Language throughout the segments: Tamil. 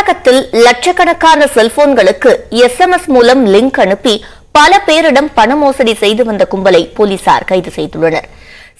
தமிழகத்தில் லட்சக்கணக்கான செல்போன்களுக்கு SMS மூலம் லிங்க் அனுப்பி பல பேரிடம் பண மோசடி செய்து வந்த கும்பலை போலீசார் கைது செய்துள்ளனர்.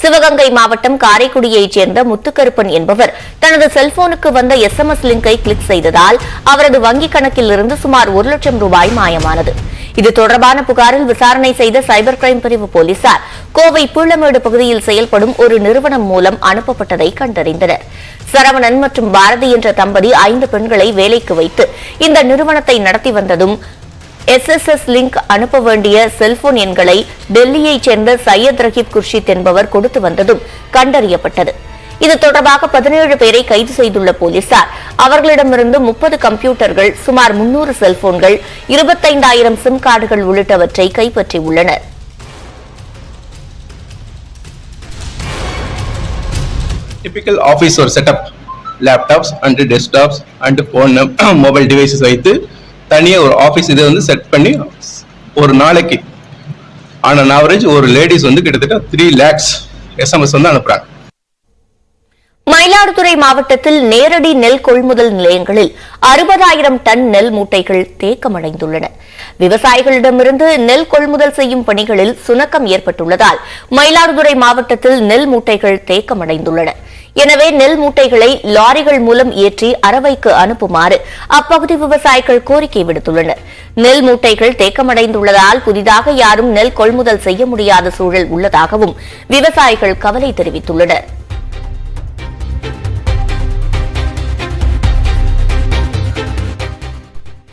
சிவகங்கை மாவட்டம் காரைக்குடியைச் சேர்ந்த முத்துக்கருப்பன் என்பவர் தனது செல்போனுக்கு வந்த SMS லிங்கை கிளிக் செய்ததால் அவரது வங்கிக் கணக்கில் இருந்து சுமார் 1 லட்சம் ரூபாய் மாயமானது. இது தொடர்பான புகாரில் விசாரணை செய்த சைபர் கிரைம் பிரிவு போலீசார் கோவை பீளமேடு பகுதியில் செயல்படும் ஒரு நிறுவனம் மூலம் அனுப்பப்பட்டதை கண்டறிந்தனர். சரவணன் மற்றும் பாரதி என்ற தம்பதி 5 பெண்களை வேலைக்கு வைத்து இந்த நிறுவனத்தை நடத்தி வந்ததும் SSS லிங்க் அனுப்ப வேண்டிய செல்போன் எண்களை டெல்லியைச் சேர்ந்த சையத் ரஹீப் குர்ஷித் என்பவர் கொடுத்து வந்ததும் கண்டறியப்பட்டது. இது தொடர்பாக 17 பேரை கைது செய்துள்ள போலீசார் அவர்களிடமிருந்து 30 கம்ப்யூட்டர்கள், சுமார் 300 செல்போன்கள், 25,000 சிம் கார்டுகள் உள்ளிட்டவற்றை கைப்பற்றியுள்ளனர். Typical office or setup, laptops and desktops and phone mobile devices வைத்து தனியா ஒரு ஆபீஸ் இதை வந்து செட் பண்ணி ஒரு நாளைக்கு ஆன் அன் ஆவரேஜ் ஒரு லேடிஸ் வந்து கிட்டத்தட்ட 3 lakhs SMS வந்து அனுப்புறாங்க. மயிலாடுதுறை மாவட்டத்தில் நேரடி நெல் கொள்முதல் நிலையங்களில் 60,000 டன் நெல் மூட்டைகள் தேக்கமடைந்துள்ளன. விவசாயிகளிடமிருந்து நெல் கொள்முதல் செய்யும் பணிகளில் சுணக்கம் ஏற்பட்டுள்ளதால் மயிலாடுதுறை மாவட்டத்தில் நெல் மூட்டைகள் தேக்கமடைந்துள்ளன. எனவே நெல் மூட்டைகளை லாரிகள் மூலம் ஏற்றி அரவைக்கு அனுப்புமாறு அப்பகுதி விவசாயிகள் கோரிக்கை விடுத்துள்ளனர். நெல் மூட்டைகள் தேக்கமடைந்துள்ளதால் புதிதாக யாரும் நெல் கொள்முதல் செய்ய முடியாத சூழல் உள்ளதாகவும் விவசாயிகள் கவலை தெரிவித்துள்ளனர்.